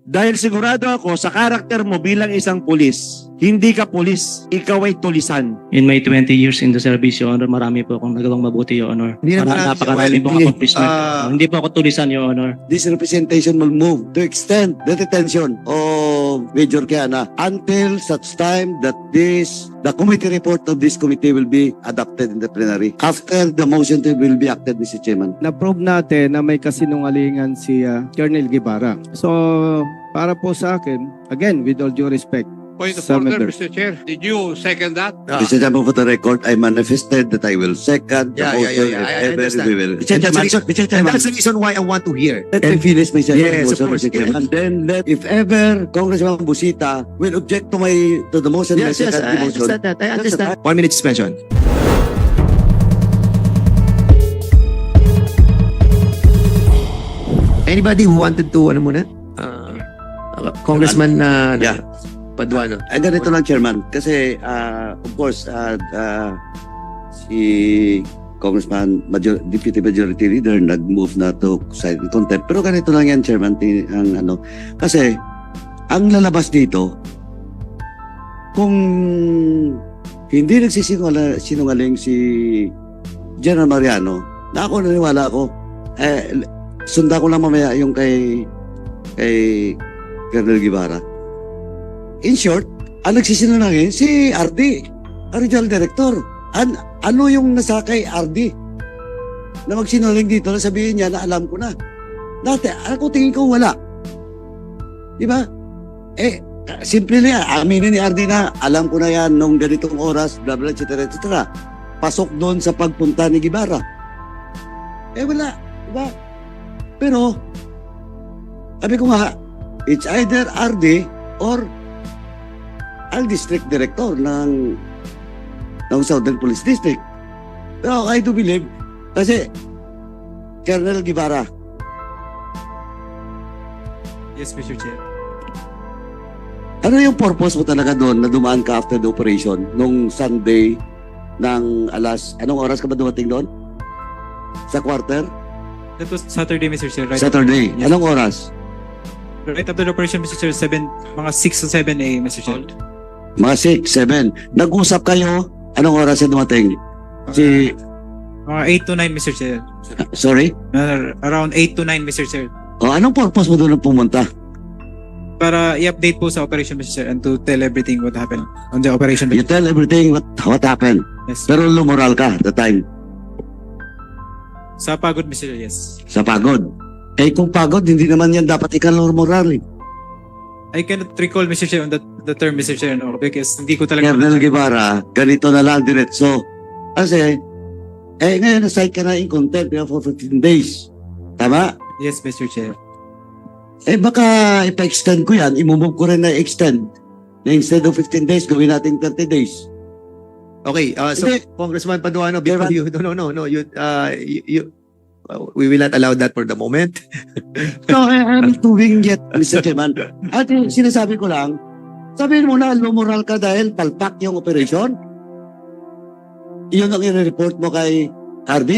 Dahil sigurado ako sa karakter mo bilang isang pulis, hindi ka pulis, ikaw ay tulisan. In my 20 years in the service, Your Honor, marami po akong nagawang mabuti, Your Honor. Hindi naman Napakarami pong accomplishment. Hindi po ako tulisan, Your Honor. This representation will move to extend the detention of Major Kiana until such time that the committee report of this committee will be adopted in the plenary. After the motion will be acted, Mr. Chairman. Na-prove natin na may kasinungalingan si Colonel Guevara. So, para po sa akin, again, with all due respect, Point of Senator. order, Mr. Chair. Did you second that? Mr. Chairman, for the record, I manifested that I will second the motion if I ever understand. we will. And Mr. Chairman, that's the reason why I want to hear. let me finish my second Yes, of motion, course. Mr. Chairman. And then if ever Congressman Busita will object to the motion, Yes, my yes, second I motion, understand that. I understand. 1 minute suspension. Anybody who wanted to, ano muna? Congressman Yeah. Paduano. Ganito lang, Chairman. Kasi, of course, si Congressman, Deputy Majority Leader, nag-move na to side contempt. Pero ganito lang yan, Chairman. Kasi, ang lalabas dito, kung hindi nagsisinungaling si General Mariano, na ako naniwala ako, sunda ko lang mamaya yung kay Colonel Guevara. In short, ang nagsisinungaling si RD, Regional Director. Ano yung nasa kay RD na magsinungaling dito na sabihin niya na alam ko na. Dati, ako tingin ko wala. Di ba? Simple na yan. Aminin ni RD na alam ko na yan nung ganitong oras, blah blah, etc. etc. Pasok doon sa pagpunta ni Guevara. Wala. Diba? Pero, sabi ko nga, it's either RD or ang district director ng Southern Police District. Pero I do believe, kasi Colonel Guevara, Yes, Mr. Chair. ano yung purpose mo talaga doon na dumaan ka after the operation nung Sunday ng anong oras ka ba dumating doon? Sa quarter? That was Saturday, Mr. Chair. Right Saturday. Yes. Anong oras? Right after the operation, Mr. Chair, mga 6 to 7 a.m., Mr. Chair. Mga 6, 7. Nag-usap kayo, anong oras na dumating? Si, Mga 8 to 9, Mr. Chair. sorry? Around 8 to 9, Mr. Chair. Anong purpose mo doon na pumunta? Para i-update po sa operation, Mr. Chair, and to tell everything what happened on the operation. You tell everything what happened. Yes. Pero lumoral ka the time. Sa pagod, Mr. Chair, yes. Sa pagod. Kung pagod, hindi naman yan dapat moral. I cannot recall, Mr. Chair, on the term, Mr. Chair, no, because hindi ko talaga... Colonel Guevara, ganito na lang diretso. Kasi, ngayon na-cite ka na in contempt for 15 days. Tama? Yes, Mr. Chair. Baka ipa-extend ko yan, imumove ko rin na extend. Na instead of 15 days, gawin natin 30 days. Okay, so Hindi. Congressman Paduano, before you, no, we will not allow that for the moment. No, I'm not doing yet, Mr. Chairman. At sinasabi ko lang, sabihin mo na, lumoral ka dahil palpak yung operation. Iyon ang i-report mo kay RD,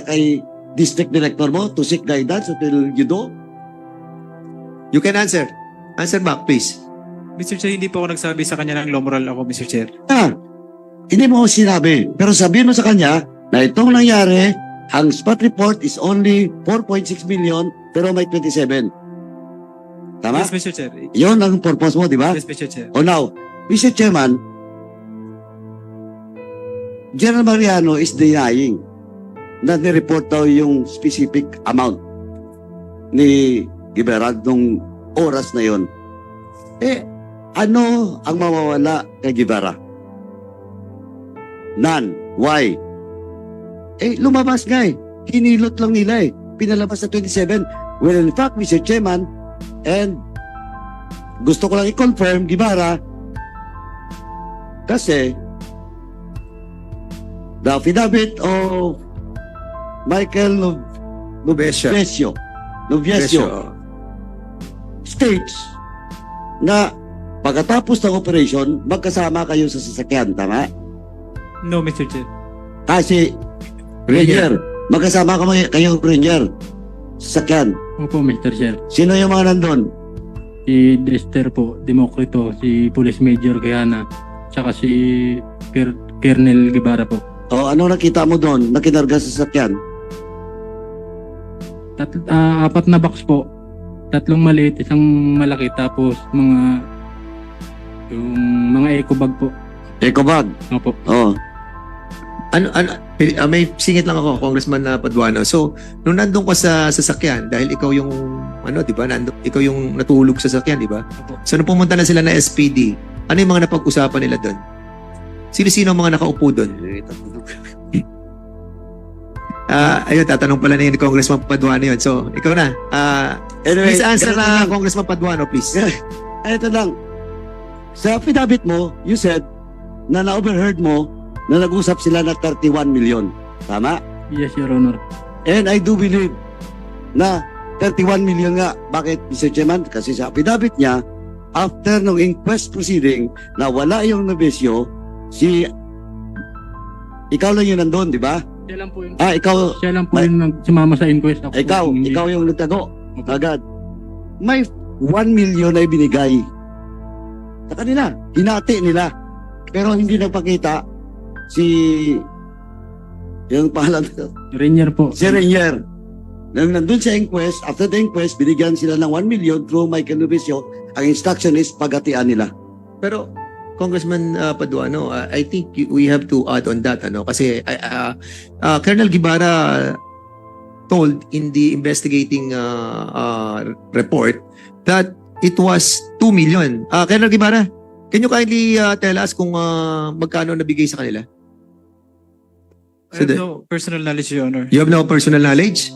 kay district director mo to seek guidance until you do. You can answer. Answer back, please. Mr. Chair, hindi po ako nagsabi sa kanya ng low moral ako, Mr. Chair. Hindi mo sinabi. Pero sabihin mo sa kanya na itong nangyari, ang spot report is only 4.6 million pero may 27. Tama? Yes, Mr. Chair. Yun ang purpose mo, di ba? Yes, Mr. Chair. Now, Mr. Chairman, General Mariano is denying na nireport daw yung specific amount ni Guevara nung oras na yon. Ano ang mawawala kay Guevara? None. Why? Lumabas nga Hinilot lang nila Pinalabas sa 27. Well, in fact, Mr. Chairman, and gusto ko lang i-confirm, Guevara, kasi the affidavit of Michael Noviesio states na pagkatapos ng operation, magkasama kayo sa sasakyan, tama? No, Mr. Chair. Kasi Ranger, magkasama kayo Ranger sa sasakyan. Opo, Mr. Chair. Sino yung mga nandun? si Dexter po, Demokrito, si Police Major Gayana, tsaka si Colonel Guevara po. O, ano nakita mo doon? Nakinarga sa sasakyan? Apat na box po. 3 maliit, 1 malaki, tapos yung mga eco bag po. Eco bag. Opo. Oh. May singit lang ako, Congressman Paduano. So, nung nandun ka sa sasakyan, dahil ikaw yung, di ba, ikaw yung natulog sa sasakyan, di ba? So, nung pumunta na sila na SPD, ano yung mga napag-usapan nila doon? Sino-sino ang mga nakaupo doon? Ayun, tatanong pala na yun ni Congressman Paduano yun. So, ikaw na. Anyway, Please answer ganito na, lang. Congressman Paduano, please. Ito lang. Sa affidavit mo, you said na na-overheard mo na nag-usap sila na 31 million. Tama? Yes, Your Honor. And I do believe na 31 million nga. Bakit, Mr. Chairman? Kasi sa affidavit niya, after ng inquest proceeding na wala yung nobisyo, ikaw lang yun nandun, di ba? Siya lang po yung, Ikaw sumama sa inquest. Ako po, hindi. ikaw yung nagtago. Agad. May 1 million na ibinigay sa kanila. Hinati nila. Pero hindi nagpakita yung pangalan Rainier po. si Renier. Nang nandun sa inquest, after the inquest, binigyan sila ng 1 million through Michael Nubicio. Ang instruction is pagatian nila. Pero, Congressman Paduano, I think we have to add on that, kasi Colonel Guevara told in the investigating report that it was 2 million. Colonel Guevara, can you kindly tell us kung magkano nabigay sa kanila? I have no personal knowledge, Your Honor. You have no personal knowledge?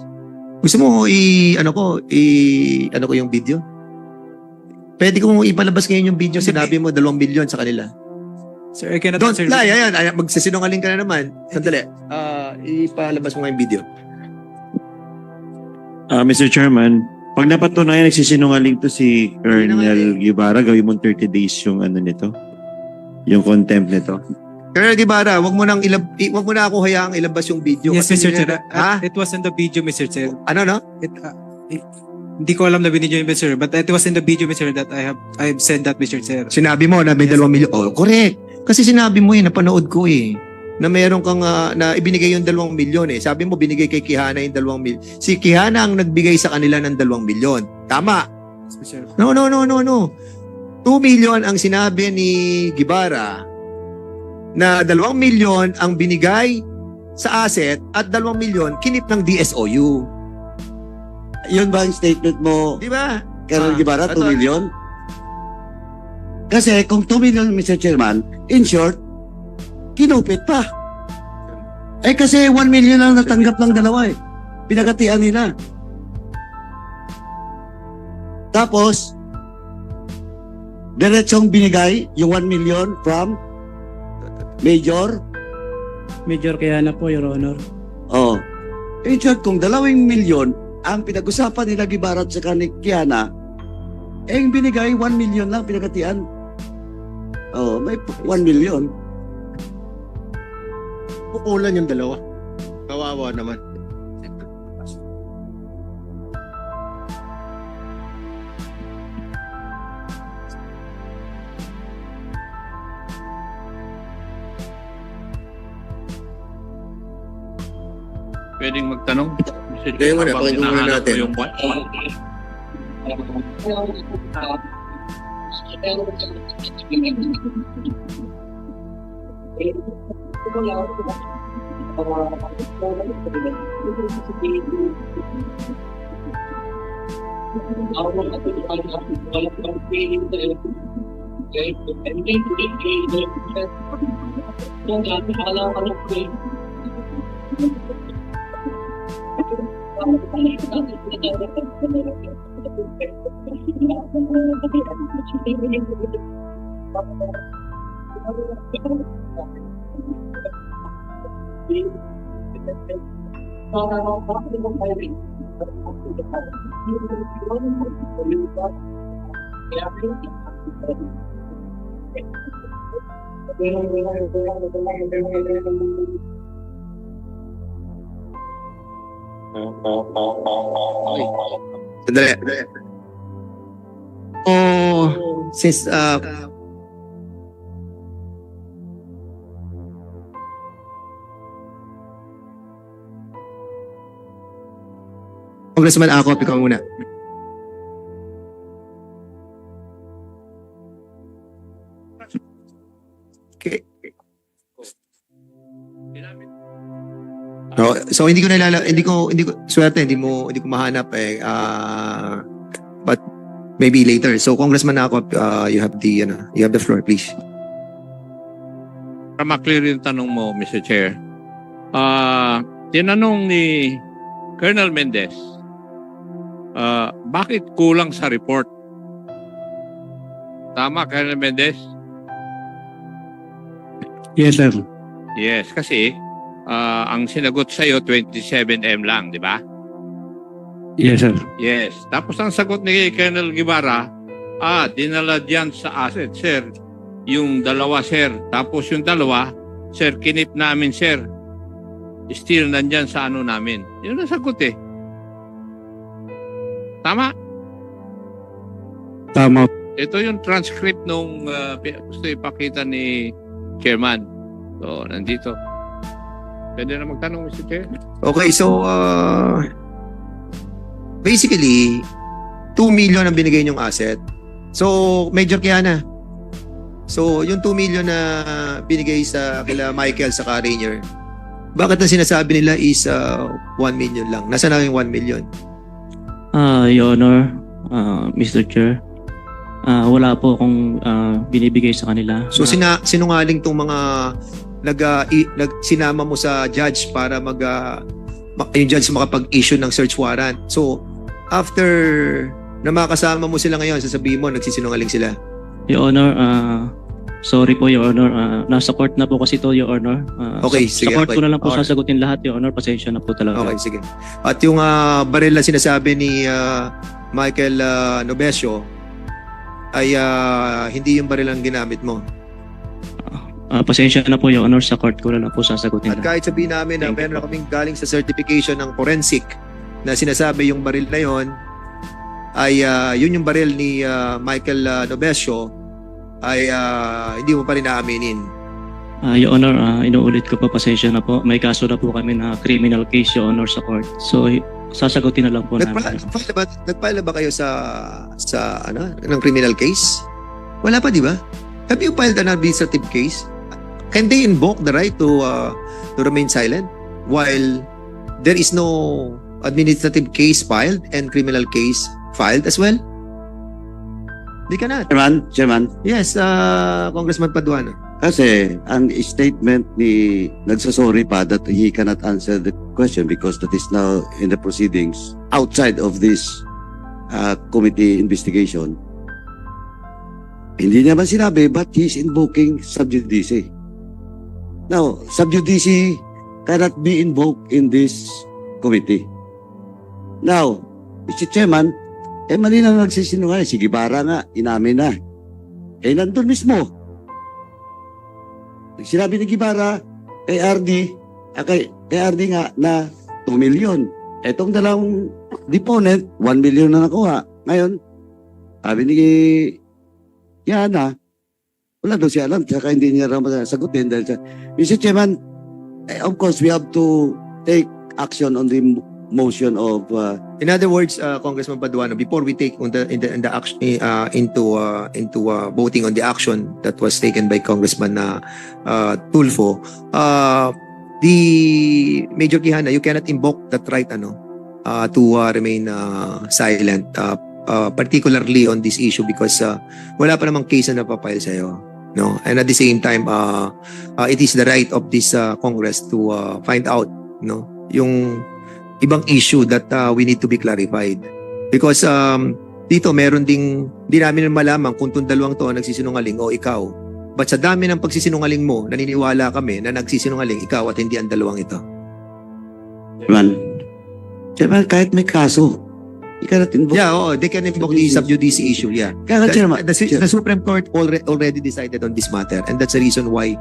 Gusto mo ano ko yung video? Pwede kong ipalabas ngayon yung video, sinabi mo 2 million sa kanila. Sir, I cannot Don't answer. lie, ayan, magsasinungaling ka na naman. Sandali, ipalabas mo nga yung video. Mr. Chairman, pag napatunayan nagsisinungaling to si Colonel Guevara, gawin mo 30 days yung nito, yung contempt nito. Colonel Guevara, wag mo na ako hayaang ilabas yung video. Yes, kasi Mr. Chair. Ha? It was in the video, Mr. Chair. Ano, no? Hindi ko alam na binidyo yung Mr. But it was in the video, Mr. that I've said that, Mr. Chair. Sinabi mo na may 2 million. Oh, correct. Kasi sinabi mo napanood ko na meron kang na ibinigay yung 2 million Sabi mo binigay kay Quijana yung 2 million. Si Quijana ang nagbigay sa kanila ng 2 million. Tama. Yes, Mr. No. 2 million ang sinabi ni Guevara na 2 million ang binigay sa asset at 2 million kinip ng DSOU. Yun ba ang statement mo, Di ba? Colonel Guevara, 2 ito. million? Kasi kung 2 million, Mr. Chairman, in short, kinupit pa. Kasi 1 million lang natanggap ng dalawa Pinagatian nila. Tapos, diretsong binigay yung 1 million from Major. Major Gayana po, Your Honor. Oh. In short, kung 2 million ang pinag-usapan nila Guevara at saka ni Quijana, yung binigay 1 million lang pinagatian. Oh, may 1 million. Pukulan yung dalawa. Kawawa naman. Pwedeng magtanong. Ngayon muna, pakinggan muna natin. Yung Sandali. So, Since Congressman Acop, ikaw muna. Okay. So hindi ko swerte, hindi ko mahanap but maybe later. So Congressman Acop, you have the floor, please. Para maklear yung tanong mo, Mr. Chair. Tinanong ni Colonel Mendez, bakit kulang sa report? Tama, Colonel Mendez? Yes, sir. Yes, kasi ang sinagot sa'yo 27M lang, di ba? Yes, sir. Yes. Tapos ang sagot ni Colonel Guevara, dinala diyan sa asset, sir. Yung dalawa, sir. Tapos yung dalawa, sir, kinip namin, sir. Still nandyan sa ano namin. Yun ang sagot eh. Tama? Tama. Ito yung transcript nung gusto ipakita ni Chairman. So, nandito. Pwede na magtanong, Mr. Chair? Okay, so basically 2 million ang binigay niyong asset. So, Major Kiana. So, yung 2 million na binigay sa kila Michael sa Rainier, bakit ang sinasabi nila is 1 million lang? Nasaan na yung 1 million? Your Honor, Mr. Chair, wala po akong binibigay sa kanila. So, sinungaling tong mga sinama mo sa judge para yung judge makapag-issue ng search warrant. So, after na makasama mo sila ngayon, sasabihin mo, nagsisinungaling sila. Your Honor, sorry po, Your Honor. Nasa court na po kasi to, Your Honor. Okay, sa sige. court ko na lang po Alright. sasagutin lahat, Your Honor. Pasensya na po talaga. Okay, sige. At yung baril na sinasabi ni Michael Nobesio ay hindi yung baril ang ginamit mo. Pasensya na po, Your Honor. Sa court ko na lang po sasagutin At lahat. kahit sabihin namin na Thank you meron po. kaming galing sa certification ng forensic na sinasabi yung baril na yon ay yun yung baril ni Michael Nobesio ay hindi mo pa rin naaminin. Your Honor, inuulit ko po, pasensya na po. May kaso na po kami na criminal case, Your Honor, sa court. So, sasagutin na lang po namin. Nagfile ba kayo sa ng criminal case? Wala pa, di ba? Have you filed an administrative case? Can they invoke the right to remain silent while there is no administrative case filed and criminal case filed as well? Di ka na. Chairman, Yes, Congressman Paduano. kasi ang statement ni nagsasorry pa that he cannot answer the question because that is now in the proceedings outside of this committee investigation. Hindi naman sinabi but he's invoking sub judice. Now, sub judice cannot be invoked in this committee. Now, Mr. Chairman, mali na nagsisinungaling. Si Guevara nga, inamin na. Nandun mismo. Sinabi ni Guevara kay RD, kay RD nga na 2 million. Etong dalawang deponent, 1 million na nakuha. Ngayon, sabi ni Yana, wala daw siya alam, saka hindi niya raw masagutin dahil sa... Mr. Chairman, of course, we have to take action on the motion of... In other words, Congressman Paduano, before we take on the action into voting on the action that was taken by Congressman Tulfo, the Major Quijana, you cannot invoke that right to remain silent, particularly on this issue because wala pa namang case na napapile sa'yo. No? And at the same time, it is the right of this Congress to find out yung ibang issue that we need to be clarified. Because dito meron ding, di namin malaman kung itong dalawang to nagsisinungaling o ikaw. But sa dami ng pagsisinungaling mo, naniniwala kami na nagsisinungaling ikaw at hindi ang dalawang ito. Chairman, kahit may kaso, you cannot invoke. Yeah, they can invoke the sub judice issue, yeah. Kaya Chairman, The Supreme Court already decided on this matter and that's the reason why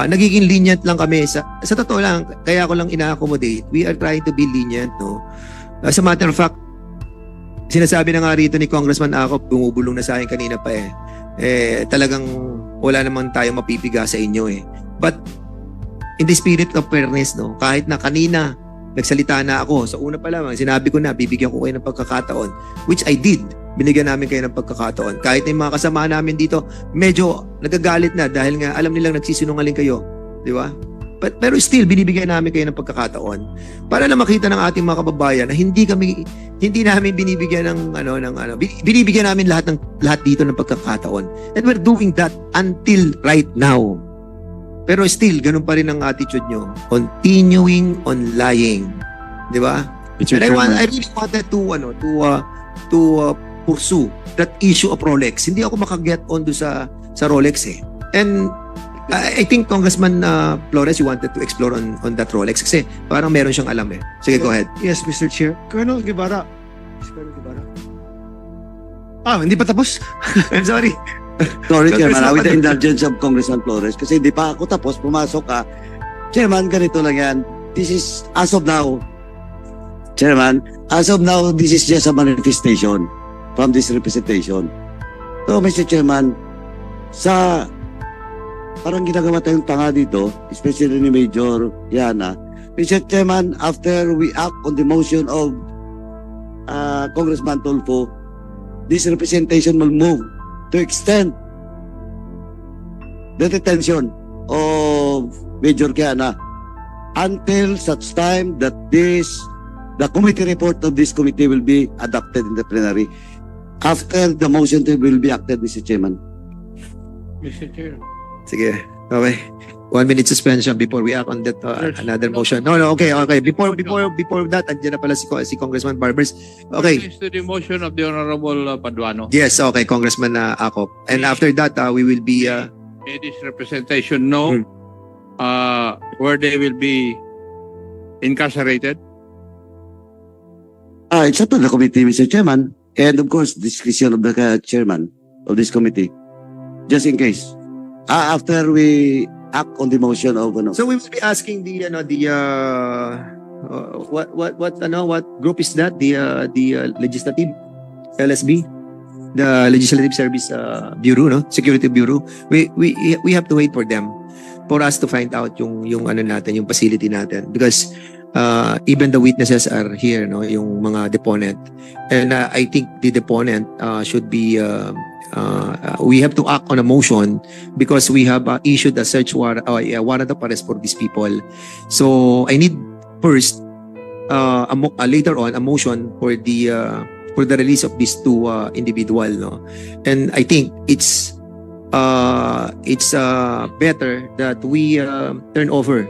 nagiging lenient lang kami sa totoo lang, kaya ako lang ina-accommodate. We are trying to be lenient, no? As a matter of fact, sinasabi na nga rito ni Congressman Acop, bumubulong na sa akin kanina pa talagang wala naman tayo mapipiga sa inyo eh. But in the spirit of fairness, no, kahit na kanina nagsalita na ako, sa una pa lamang, sinabi ko na, bibigyan ko kayo ng pagkakataon, which I did. Binigyan namin kayo ng pagkakataon. Kahit na yung mga kasama namin dito, medyo nagagalit na dahil nga alam nilang nagsisinungaling kayo. Di ba? Pero still, binibigyan namin kayo ng pagkakataon para lang makita ng ating mga kababayan na hindi namin binibigyan ng binibigyan namin lahat dito ng pagkakataon. And we're doing that until right now. Pero still, ganun pa rin ang attitude nyo. Continuing on lying. Di ba? Mr. And Chairman. I really wanted to pursue that issue of Rolex. Hindi ako makaget on do sa Rolex eh. And I think Congressman Flores, you wanted to explore on that Rolex kasi parang meron siyang alam eh. Sige, go ahead. Yes, Mr. Chair. Colonel Guevara. Hindi pa tapos? I'm sorry. Sorry, Chairman. Congressman With the Padua. indulgence of Congressman Flores. Kasi di pa ako tapos, pumasok ka. Chairman, ganito lang yan. This is, as of now, Chairman, as of now, this is just a manifestation from this representation. So, Mr. Chairman, parang ginagawa tayong tanga dito, especially ni Major Yana. Mr. Chairman, after we act on the motion of Congressman Tulfo, this representation will move to extend the detention of Major Kiana until such time that the committee report of this committee will be adopted in the plenary. After the motion will be acted, Mr. Chairman. Mr. Chair. Sige. Okay. 1 minute suspension before we act on that another motion. No, okay. Before that, andyan na pala si Congressman Barbers. Okay. This is to the motion of the Honorable Paduano. Yes, okay, Congressman Akop. And after that, we will be May this representation know where they will be incarcerated? It's up to the committee, Mr. Chairman. And of course, discretion of the chairman of this committee. Just in case. After we act on the motion of So we will be asking what group is that? The legislative LSB, the Legislative Service Bureau, no? Security Bureau. We have to wait for them for us to find out yung natin, yung facility natin, because even the witnesses are here, no, yung mga deponent. And I think the deponent should be we have to act on a motion because we have issued a search warrant, a warrant of arrest for these people. So I need first later on a motion for the release of these two individual, no. And I think it's better that we turn over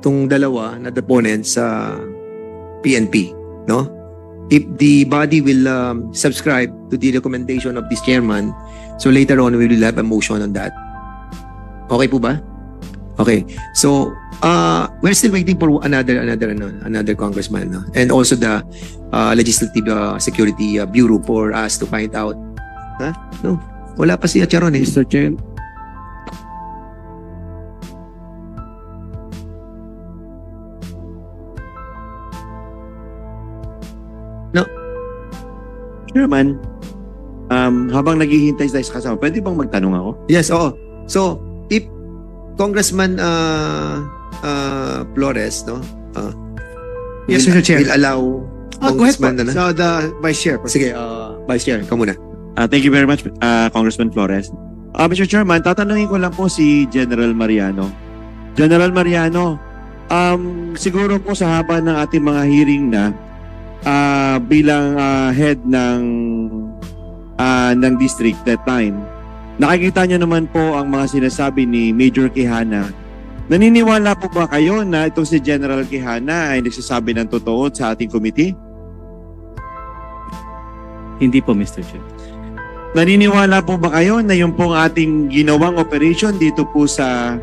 tong dalawa na deponents sa PNP, no? If the body will subscribe to the recommendation of this chairman, so later on we will have a motion on that. Okay po ba? Okay. So we're still waiting for another congressman, no? And also the Legislative Security Bureau for us to find out. No. Wala pa si Charon eh. Mr. Chair. Chairman, habang naghihintay tayo sa kasama, pwede bang magtanong ako? Yes, oo. So, if Congressman Flores, no? Yes, Mr. Chair. Will allow Go ahead po. Congressman na. So, the Vice Chair. Sige, Vice Chair, ka muna. Thank you very much, Congressman Flores. Mr. Chairman, tatanungin ko lang po si General Mariano. General Mariano, siguro po sa haba ng ating mga hearing na, bilang head ng district that time, nakikita niyo naman po ang mga sinasabi ni Major Quijana. Naniniwala po ba kayo na itong si General Quijana ay nagsasabi ng totoo sa ating committee? Hindi po, Mr. Chair. Naniniwala po ba kayo na yung pong ating ginawang operation dito po sa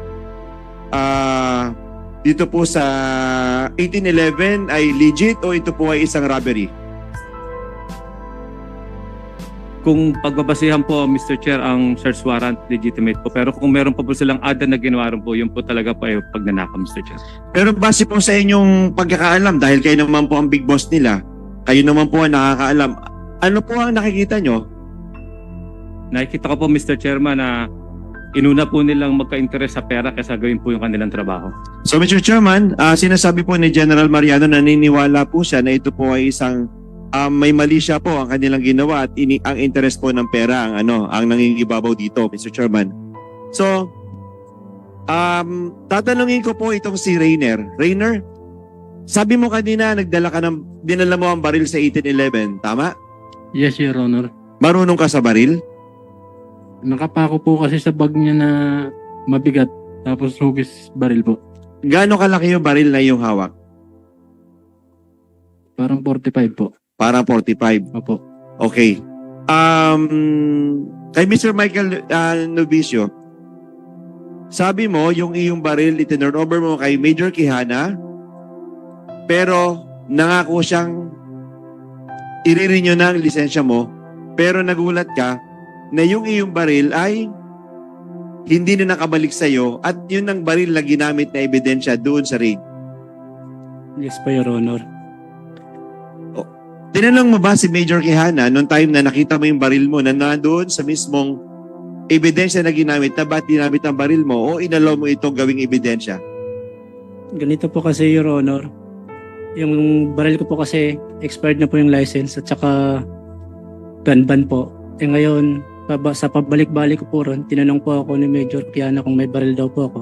1811 ay legit o ito po ay isang robbery? Kung pagbabasihan po, Mr. Chair, ang search warrant, legitimate po. Pero kung meron pa po silang ada na ginawa rin po, yun po talaga po ay pagnanakaw, Mr. Chair. Pero base po sa inyong pagkakaalam, dahil kayo naman po ang big boss nila, kayo naman po ang nakakaalam, ano po ang nakikita nyo? Nakikita ko po, Mr. Chairman, na inuna po nilang magka-interest sa pera kaysa gawin po yung kanilang trabaho. So Mr. Chairman, sinasabi po ni General Mariano na naniniwala po siya na ito po ay isang may mali siya po ang kanilang ginawa at ang interest po ng pera ang nangingibabaw dito, Mr. Chairman. So, tatanungin ko po itong si Rainer. Rainer, sabi mo kanina dinala mo ang baril sa 1811, tama? Yes, Your Honor. Marunong ka sa baril? Nakapako po kasi sa bag niya na mabigat, tapos hugis baril po. Gaano kalaki yung baril na iyong hawak? Parang 45 po. Parang 45. Opo. Okay. Kay Mr. Michael Novicio, sabi mo yung iyong baril itinurn over mo kay Major Quijana, pero nangako siyang i-renew na ang lisensya mo, pero nagulat ka na yung iyong baril ay hindi na nakabalik sa iyo at yun ang baril na ginamit na ebidensya doon sa raid. Yes po, Your Honor. Tinanong mo ba si Major Quijana noong time na nakita mo yung baril mo na nandoon sa mismong ebidensya na ginamit na ba't ginamit ang baril mo o inalaw mo itong gawing ebidensya? Ganito po kasi, Your Honor. Yung baril ko po kasi expired na po yung license at saka gun ban po. Ngayon, sa pabalik-balik ko po ron, tinanong po ako ni Major Quijana kung may baril daw po ako.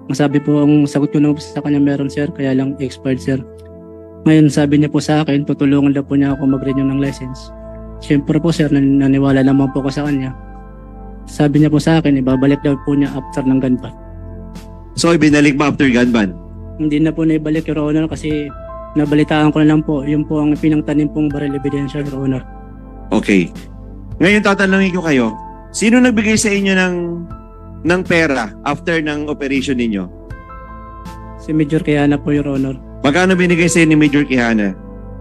Ang sabi po, ang sagot ko naman po sa kanya, meron sir, kaya lang expired sir. Ngayon sabi niya po sa akin, tutulungan daw po niya ako mag-renew ng license. Siyempre po sir, naniwala naman po ako sa kanya. Sabi niya po sa akin, ibabalik daw po niya after ng gun ban. So, ibinalik mo after gun ban? Hindi na po naibalik, Your Honor, kasi nabalitaan ko na lang po, yun po ang pinangtanim pong baril ebidensya, Your Honor. Okay. Ngayon tatanungin ko kayo, sino nagbigay sa inyo ng pera after ng operation ninyo? Si Major Quijana po, Your Honor. Magkano binigay sa inyo ni Major Quijana?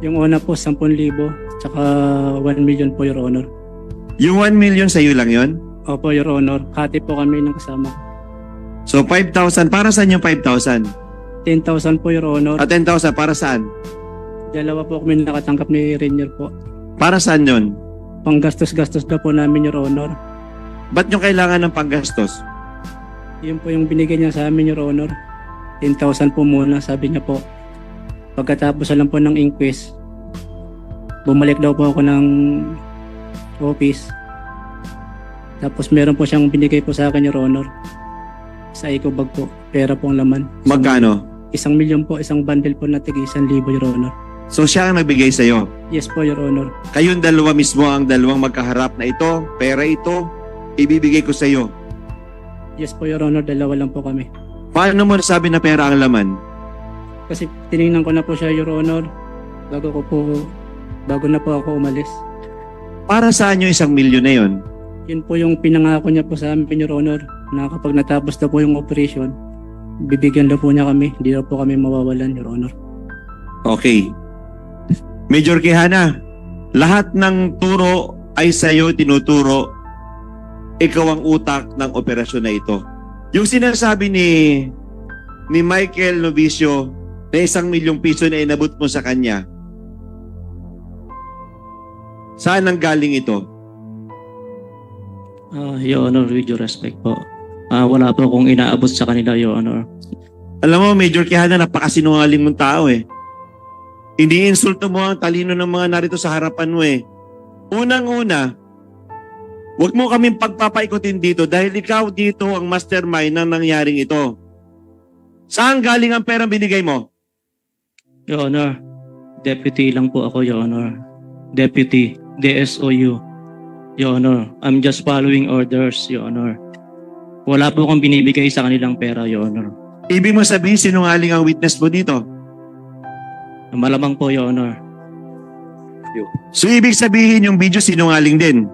Yung una po, 10,000, tsaka 1 million po, Your Honor. Yung 1 million sa iyo lang yon? Opo, Your Honor. Hati po kami ng kasama. So 5,000, para saan yung 5,000? 10,000 po, Your Honor. At 10,000 para saan? Dalawa po kami nakatanggap ni Rainier po. Para saan yun? Panggastos-gastos daw po namin, Your Honor. Ba't nyo kailangan ng panggastos? Yun po yung binigay niya sa amin, Your Honor. 10,000 po muna, sabi niya po. Pagkatapos na lang po ng inquest, bumalik daw po ako ng office. Tapos meron po siyang binigay po sa akin, Your Honor. Sa eco bag po. Pera po ang laman. Magkano? 1 million po, isang bundle po na tig 1,000, Your Honor. So siya ang nagbigay sa iyo. Yes po, Your Honor. Kayong dalawa mismo ang dalawang magkaharap na ito, pera ito, ibibigay ko sa iyo. Yes po, Your Honor. Dalawa lang po kami. Paano mo nasabi na pera ang laman? Kasi tinignan ko na po siya, Your Honor. Bago na po ako umalis. Para saan yung 1 milyon na yon? Yun po yung pinangako niya po sa amin, Your Honor, na kapag natapos na po yung operation, bibigyan daw po niya kami. Hindi daw po kami mawawalan, Your Honor. Okay. Major Quijana, lahat ng turo ay sa iyo tinuturo. Ikaw ang utak ng operasyon na ito. Yung sinasabi ni Michael Novicio na 1 milyong piso na inabot mo sa kanya, saan ang galing ito? Your Honor, with your respect po. Wala po akong inaabot sa kanila, Your Honor. Alam mo, Major Quijana, napakasinungaling mong tao eh. Ini-insulto mo ang talino ng mga narito sa harapan mo eh. Unang-una, huwag mo kaming pagpapaikutin dito dahil ikaw dito ang mastermind ng nangyaring ito. Saan galing ang perang binigay mo? Your Honor, deputy lang po ako, Your Honor. Deputy, DSOU. Your Honor, I'm just following orders, Your Honor. Wala po akong binibigay sa kanilang pera, Your Honor. Ibig mo sabihin sinungaling ang witness mo dito? Malamang po, Your Honor. So ibig sabihin yung video sinungaling din?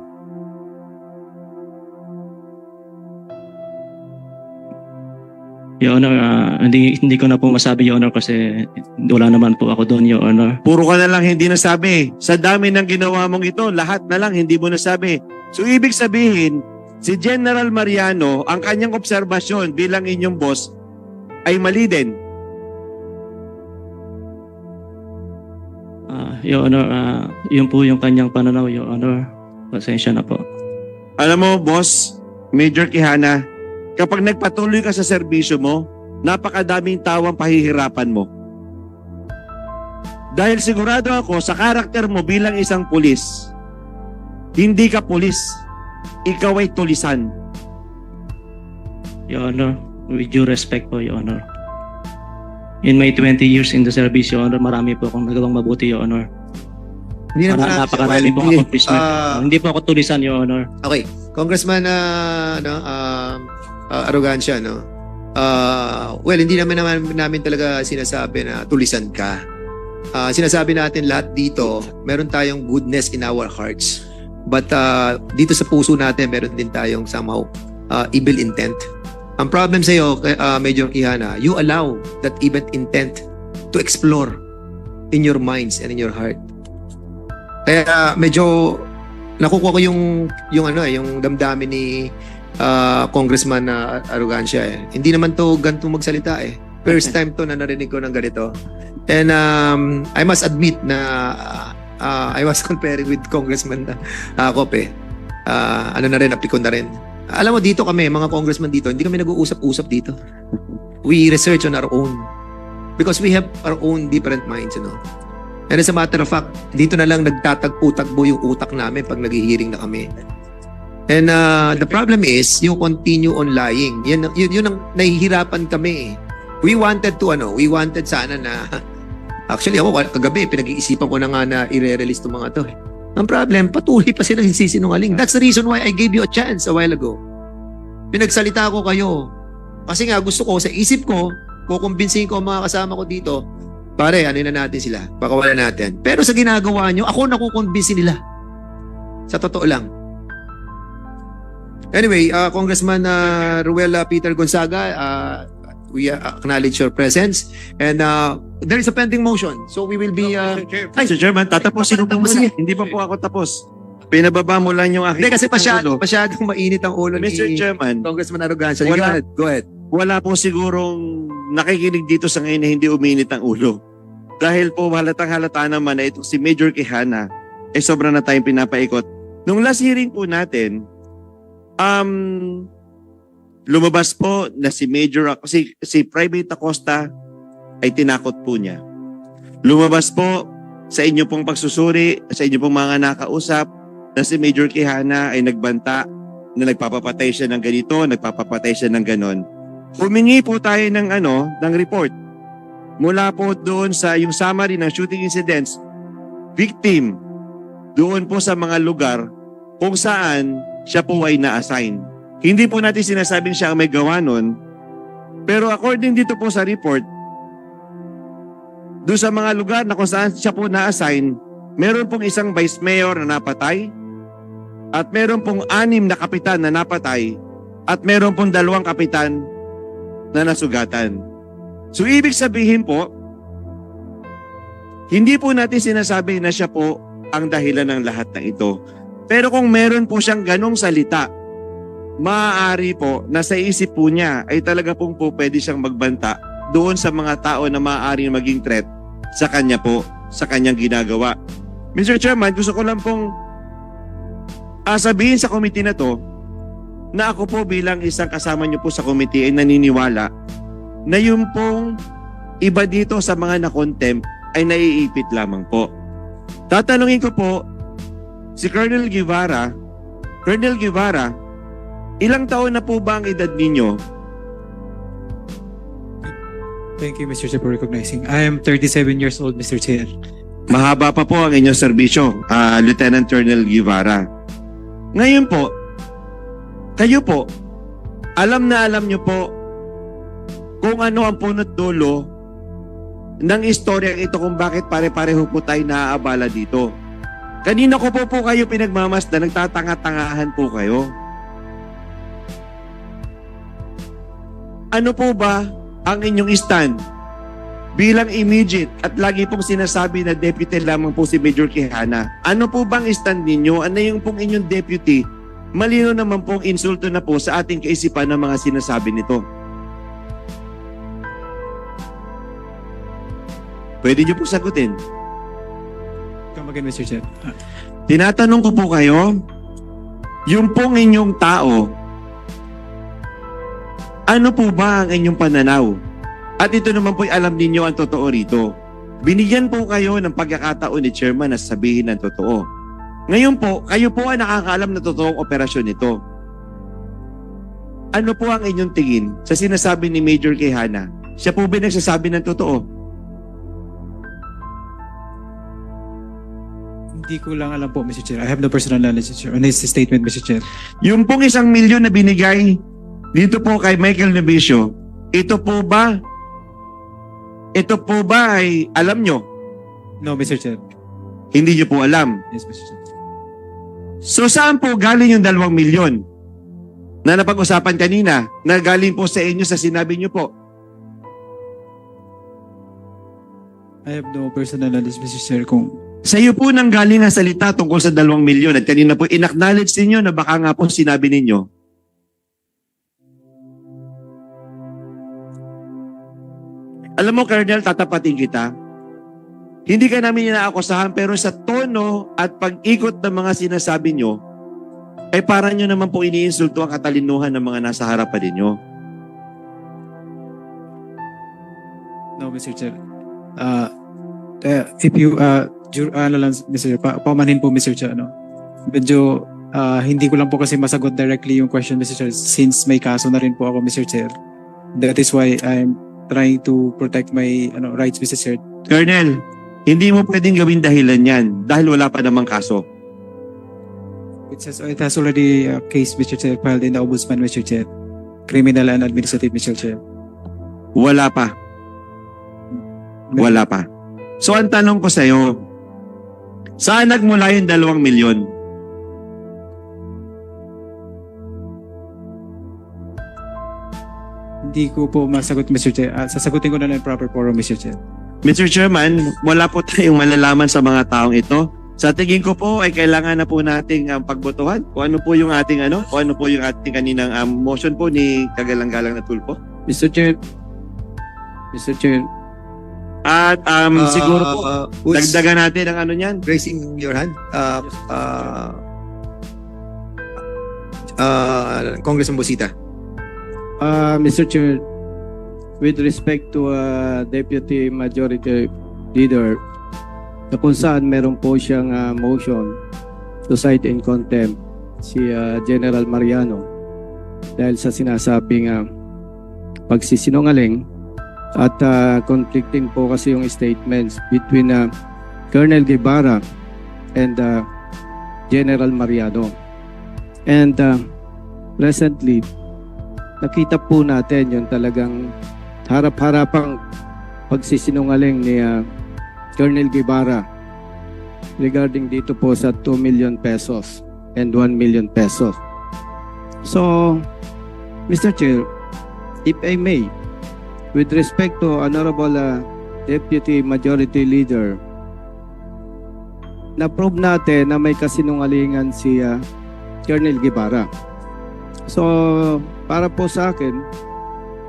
Your Honor, hindi ko na po masabi, Your Honor, kasi wala naman po ako doon, Your Honor. Puro ka na lang hindi nasabi. Sa dami ng ginawa mong ito, lahat na lang hindi mo nasabi. So ibig sabihin, si General Mariano, ang kanyang obserbasyon bilang inyong boss ay mali din. Your Honor, yun po yung kanyang pananaw, Your Honor. Pasensya na po. Alam mo, boss, Major Quijana, kapag nagpatuloy ka sa serbisyo mo, napakadaming tao ang pahihirapan mo. Dahil sigurado ako sa karakter mo bilang isang pulis, hindi ka pulis, ikaw ay tulisan. Your Honor, with due respect po, Your Honor. In my 20 years in the service, Your Honor, marami po akong nagawang mabuti, Your Honor. Hindi naman natin Napakarami po accomplishment. Ah, Hindi po ako tulisan, Your Honor. Okay, Congressman Arrogancia, no? Well, hindi namin talaga sinasabi na tulisan ka. Sinasabi natin lahat dito, meron tayong goodness in our hearts. But dito sa puso natin, meron din tayong somehow evil intent. Ang problem sa iyo, Major Quijana, you allow that evil intent to explore in your minds and in your heart. Kaya medyo nakukuha ko yung damdamin ni Congressman Arrogancia eh. Hindi naman to ganito magsalita eh. First time to na narinig ko ng ganito. And I must admit na I was comparing with Congressman Cope. Ano na rin, aplikon na rin. Alam mo, dito kami, mga congressman dito, hindi kami nag-uusap-usap dito. We research on our own. Because we have our own different minds, you know. And as a matter of fact, dito na lang nagtatagpo-tagbo yung utak namin pag nag-hearing na kami. And the problem is, you continue on lying. Yun ang nahihirapan kami. We wanted sana na, actually ako kagabi, pinag-iisipan ko na nga na i-release itong mga to. Ang problem, patuloy pa silang sinungaling. That's the reason why I gave you a chance a while ago. Pinagsalita ko kayo. Kasi nga gusto ko, sa isip ko, kukumbinsihin ko ang mga kasama ko dito, pare, ano na natin sila, pakawalan natin. Pero sa ginagawa nyo, ako nakukumbinsi nila. Sa totoo lang. Anyway, Congressman Ruel Peter Gonzaga, we acknowledge your presence. And there is a pending motion. So we will be... Mr. Chairman, tatapusin ko muna. Hindi pa po ako tapos. Pinababa mo lang yung aking... Hindi kasi masyadong mainit ang ulo Mr. ni Chairman, Congressman Arrogancia. Go ahead. wala po sigurong nakikinig dito sa ngayon na hindi uminit ang ulo. Dahil po halatang-halata naman na itong si Major Quijana sobra na tayong pinapaikot. Nung last hearing po natin, lumabas po na si si Private Acosta ay tinakot po niya. Lumabas po sa inyo pong pagsusuri, sa inyo pong mga nakausap na si Major Quijana ay nagbanta na nagpapapatay siya ng ganito, nagpapapatay siya ng ganon. Humingi po tayo ng report mula po doon sa yung summary ng shooting incidents, victim, doon po sa mga lugar kung saan siya po ay na-assign. Hindi po natin sinasabing siya ang may gawa nun, pero according dito po sa report, doon sa mga lugar na kung saan siya po na-assign, meron pong isang vice mayor na napatay, at meron pong 6 na kapitan na napatay, at meron pong 2 kapitan na nasugatan. So ibig sabihin po, hindi po natin sinasabi na siya po ang dahilan ng lahat ng ito. Pero kung meron po siyang ganong salita, maaari po na sa isip po niya ay talaga pong po pwede siyang magbanta doon sa mga tao na maaari maging threat sa kanya po, sa kanyang ginagawa. Mr. Chairman, gusto ko lang pong sabihin sa committee na to na ako po bilang isang kasama niyo po sa committee ay naniniwala na yung pong iba dito sa mga na-contempt ay naiipit lamang po. Tatanungin ko po si Colonel Guevara, ilang taon na po ba ang edad ninyo? Thank you, Mr. Chair, for recognizing. I am 37 years old, Mr. Chair. Mahaba pa po ang inyong serbisyo, Lieutenant Colonel Guevara. Ngayon po, kayo po, alam nyo po kung ano ang punot dulo ng istoryang ito kung bakit pare-pareho po tayo naaabala dito. Kanina ko po kayo pinagmamasdan, nagtatanga-tangahan po kayo. Ano po ba ang inyong stand bilang immediate at lagi pong sinasabi na deputy lamang po si Major Quijana? Ano po bang stand ninyo? Ano yung pong inyong deputy? Malino naman pong insulto na po sa ating kaisipan ng mga sinasabi nito. Pwede niyo po sagutin. Come again, Mr. Chair. Tinatanong ko po kayo, yung pong inyong tao, ano po ba ang inyong pananaw? At ito naman po alam ninyo ang totoo rito. Binigyan po kayo ng pagkakataon ni Chairman na sabihin ang totoo. Ngayon po, kayo po ang nakakaalam na totoong operasyon nito. Ano po ang inyong tingin sa sinasabi ni Major Quijana? Siya po ba nagsasabi ng totoo? Hindi ko lang alam po, Mr. Chair. I have no personal knowledge, Mr. Chair, on his statement, Mr. Chair. Yung pong 1 milyon na binigay dito po kay Michael Novicio, ito po ba ay alam nyo? No, Mr. Chair. Hindi nyo po alam. Yes, Mr. Chair. So saan po galing yung 2 milyon na napag-usapan kanina na galing po sa inyo sa sinabi nyo po? I have no personal knowledge, Mr. Chair, kung Sa iyo po nang galing ang salita tungkol sa 2 milyon at kanina po in-acknowledge ninyo na baka nga po sinabi ninyo. Alam mo, Colonel, tatapatin kita. Hindi ka namin inaakusahan pero sa tono at pag-ikot ng mga sinasabi nyo, ay parang nyo naman po iniinsulto ang katalinuhan ng mga nasa harapan ninyo. no, Mr. Chair. If you, ano lang, Mr. Chair, paumanhin po, Mr. Chair, ano? Medyo, hindi ko lang po kasi masagot directly yung question, Mr. Chair, since may kaso na rin po ako, Mr. Chair. That is why I'm trying to protect my rights, Mr. Chair. Colonel, hindi mo pwedeng gawin dahilan yan dahil wala pa namang kaso. It has already a case, Mr. Chair, filed in the Ombudsman, Mr. Chair. Criminal and administrative, Mr. Chair. Wala pa. Wala pa. So ang tanong ko sa iyo, saan nagmula yung 2 milyon? Hindi ko po masagot, Mr. Chair. Sasagutin ko na lang proper forum, Mr. Chair. Mr. Chairman, wala po tayong malalaman sa mga taong ito. Sa tingin ko po ay kailangan na po nating pagbotohan kung ano po yung ating kung ano po yung ating kaninang motion po ni Kagalang-galang na Tulfo. Mr. Chair. Mr. Chair. At siguro po who's dagdagan natin ang niyan. raising your hand? Congressman Busita. Mr. Chair, with respect to Deputy Majority Leader, na kung saan meron po siyang motion to cite in contempt si General Mariano dahil sa sinasabing pagsisinungaling at conflicting po kasi yung statements between Colonel Guevara and General Mariano. And recently, nakita po natin yung talagang harap-harapang pagsisinungaling ni Colonel Guevara regarding dito po sa 2 million pesos and 1 million pesos. So, Mr. Chair, if I may, with respect to Honorable Deputy Majority Leader, na-prove natin na may kasinungalingan si Colonel Guevara. So, para po sa akin,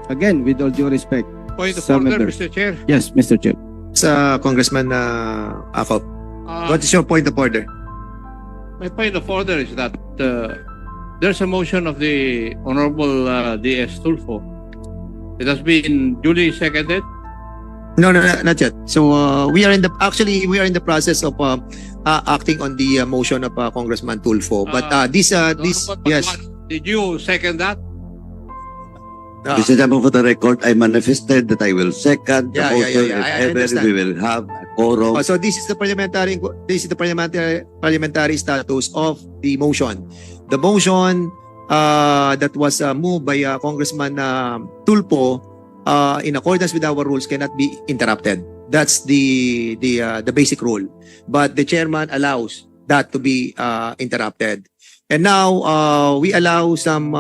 again, with all due respect, Point of Some order, members. Mr. Chair. yes, Mr. Chair. Sa Congressman Acop. What is your point of order? My point of order is that there's a motion of the Honorable D.S. Tulfo. It has been duly seconded. No, not yet. So we are in the process of acting on the motion of Congressman Tulfo. But this yes. Did you second that? Mr. Chairman, for the record, I manifested that I will second the Yeah, motion I if ever understand. we will have a quorum. So this is the parliamentary status of the motion. The motion that was moved by Congressman Tulfo in accordance with our rules cannot be interrupted. That's the basic rule. But the chairman allows that to be interrupted. And now we allow some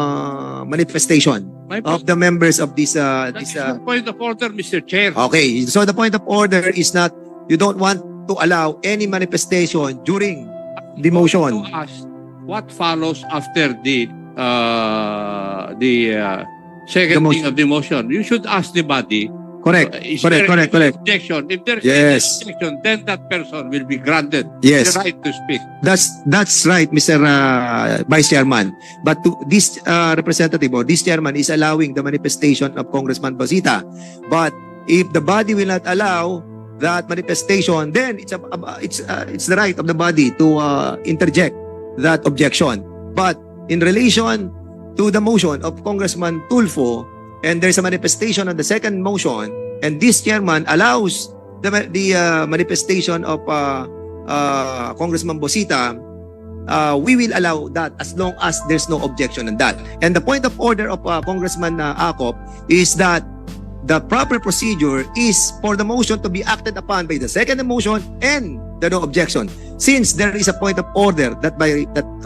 manifestation of the members of this That's the point of order, Mr. Chair. Okay, so the point of order is not you don't want to allow any manifestation during the motion. To ask what follows after the seconding of the motion. You should ask the body Correct. Is Correct, there correct, any correct. objection? If there's Yes. any objection, then that person will be granted Yes. the right to speak. That's right, Mr. Vice Chairman. But this representative or this chairman is allowing the manifestation of Congressman Bosita. But if the body will not allow that manifestation, then it's the right of the body to interject that objection. But in relation to the motion of Congressman Tulfo, and there's a manifestation on the second motion, and this chairman allows the manifestation of Congressman Bosita, we will allow that as long as there's no objection on that. And the point of order of Congressman Acop is that the proper procedure is for the motion to be acted upon by the second motion and the no objection. Since there is a point of order that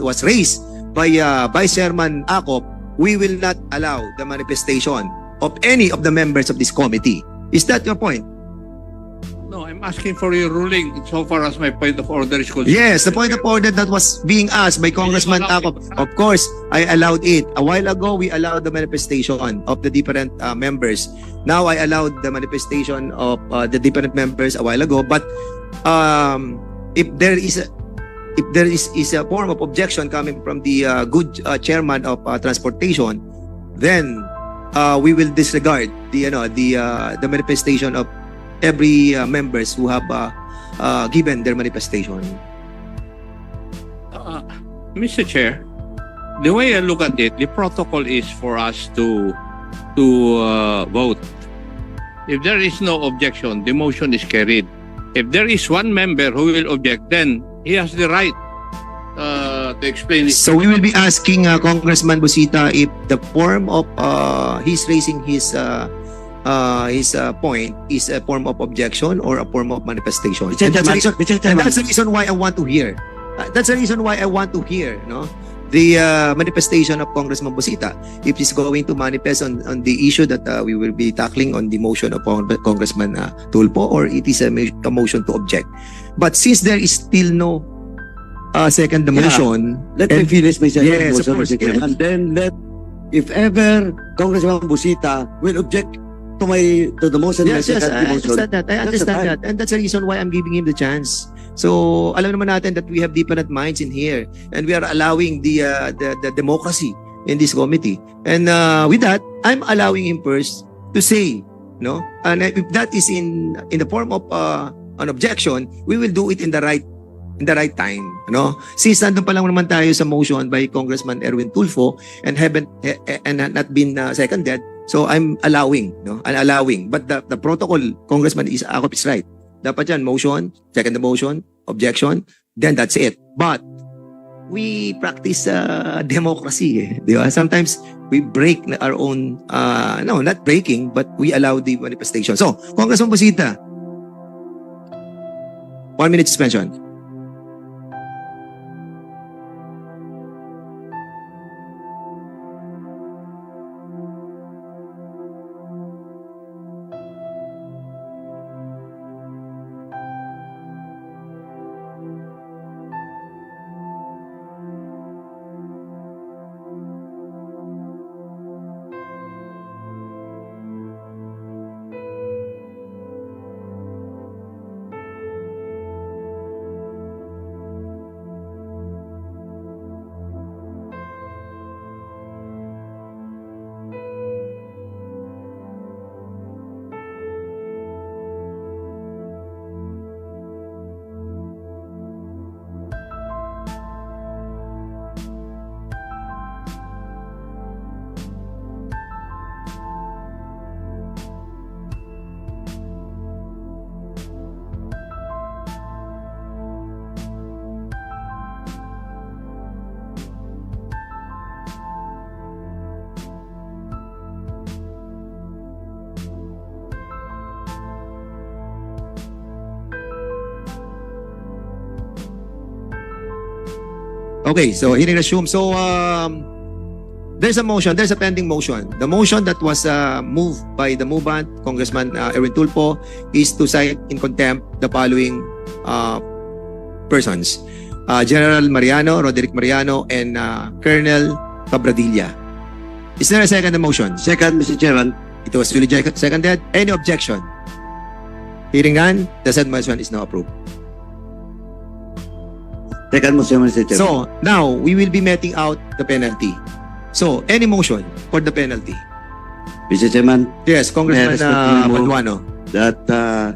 was raised by Vice Chairman Acop, we will not allow the manifestation of any of the members of this committee. Is that your point? No, I'm asking for your ruling so far as my point of order is concerned. Yes, the point of order that was being asked by Congressman Acop. Of course, I allowed it. A while ago, we allowed the manifestation of the different members. Now, I allowed the manifestation of the different members a while ago. But if there is a form of objection coming from the good chairman of transportation, then we will disregard the manifestation of every members who have given their manifestation. Mr. Chair, the way I look at it, the protocol is for us to vote. If there is no objection, the motion is carried. If there is one member who will object, then he has the right to explain it. So we will be asking Congressman Bosita if the form of he's raising his point is a form of objection or a form of manifestation. Mr. And that's, Chairman, Mr. and Chairman. that's the reason why I want to hear. That's the reason why I want to hear, no, the manifestation of Congressman Bosita. If he's going to manifest on the issue that we will be tackling on the motion of Congressman Tulfo, or it is a motion to object. But since there is still no second motion, Let me finish my second Yes, of motion, course. Mr. Chairman. And then if ever Congressman Bosita will object to the motion, yes, my yes, second I motion, understand that. I that's understand the that. And that's the reason why I'm giving him the chance. So, alam naman natin that we have different minds in here. And we are allowing the democracy in this committee. And with that, I'm allowing him first to say, no? And if that is in the form of an objection, we will do it in the right time, no? Since nandun pa lang naman tayo sa motion by Congressman Erwin Tulfo and not been seconded, so I'm allowing, no? I'm allowing. But the protocol, Congressman Acop is right. Dapat yan, motion, second the motion, objection, then that's it. But we practice democracy, di ba? Sometimes we break our own, no, not breaking, but we allow the manifestation. So, Congressman Bosita, 1 minute suspension. Okay, so hearing resumed. So there's a motion, there's a pending motion. The motion that was moved by the movant, Congressman Erwin Tulfo, is to cite in contempt the following persons. General Mariano, Roderick Mariano, and Colonel Cabradilla. Is there a second motion? Second, Mr. Chairman. It was duly seconded. Any objection? Hearing none, the said motion is now approved. Second motion, Mr. Chairman. So, now, we will be meting out the penalty. So, any motion for the penalty? Mr. Chairman, Yes, Congressman respectfully move Paduano. that the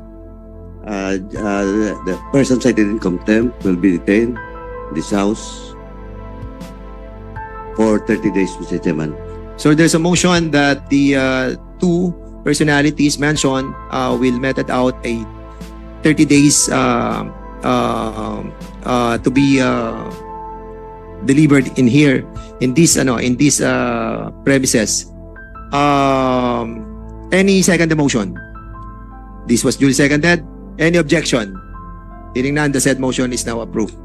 person cited in contempt will be detained in this house for 30 days, Mr. Chairman. So, there's a motion that the two personalities mentioned will meted out a 30 days to be delivered in here in this premises. Any second motion? This was duly seconded. Any objection? Hearing none, the said motion is now approved.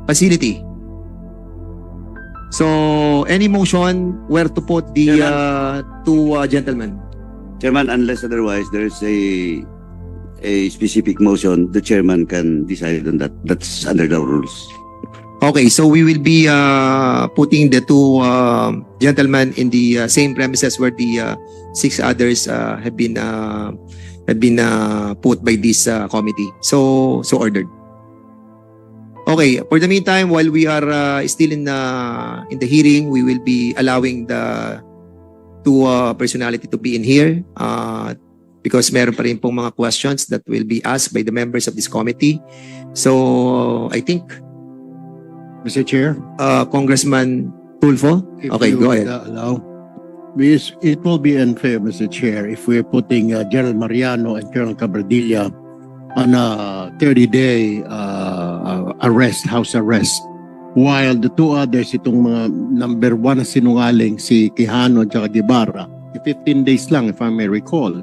Facility. So, any motion where to put the two gentlemen? Chairman, unless otherwise there is a specific motion, the chairman can decide on that. That's under the rules. Okay, so we will be putting the two gentlemen in the same premises where the 6 others have been put by this committee. So ordered. Okay, for the meantime, while we are still in the hearing, we will be allowing the two personality to be in here because meron pa rin pong mga questions that will be asked by the members of this committee. So I think Mr. Chair, Congressman Tulfo. if Okay, you go would, ahead. allow, it will be unfair, Mr. Chair, if we're putting General Mariano and Colonel Cabradilla on a 30-day house arrest, while the two others, itong mga number 1 na sinungaling, si Quijano at saka Guevara, 15 days lang, if I may recall.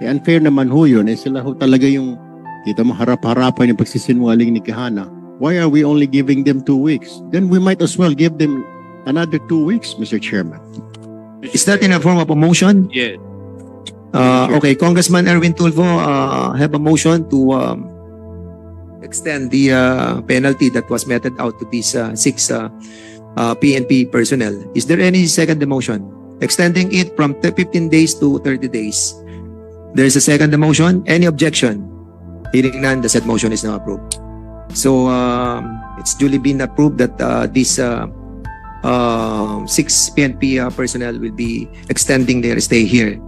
Unfair naman ho yun. Sila ho talaga yung, kita mo, harap-harapan yung pagsisinungaling ni Quijana. Why are we only giving them 2 weeks? Then we might as well give them another 2 weeks, Mr. Chairman. Is that in a form of a motion? Yes. Okay, Congressman Erwin Tulfo have a motion to extend the penalty that was meted out to these 6 PNP personnel. Is there any second motion? Extending it from 15 days to 30 days. There is a second motion. Any objection? Hearing none, the said motion is now approved. So it's duly been approved that these 6 PNP personnel will be extending their stay here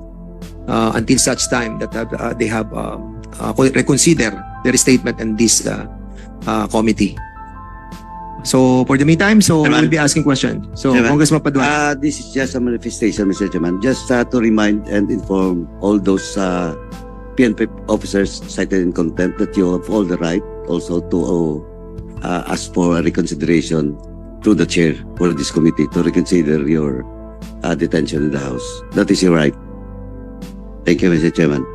until such time that they have reconsider their statement in this committee. So for the meantime, so we'll be asking questions. So Chairman. Congressman Paduano. This is just a manifestation, Mr. Chairman. Just to remind and inform all those PNP officers cited in contempt that you have all the right also to ask for a reconsideration through the chair for this committee to reconsider your detention in the House. That is your right. Thank you, Mr. Chairman.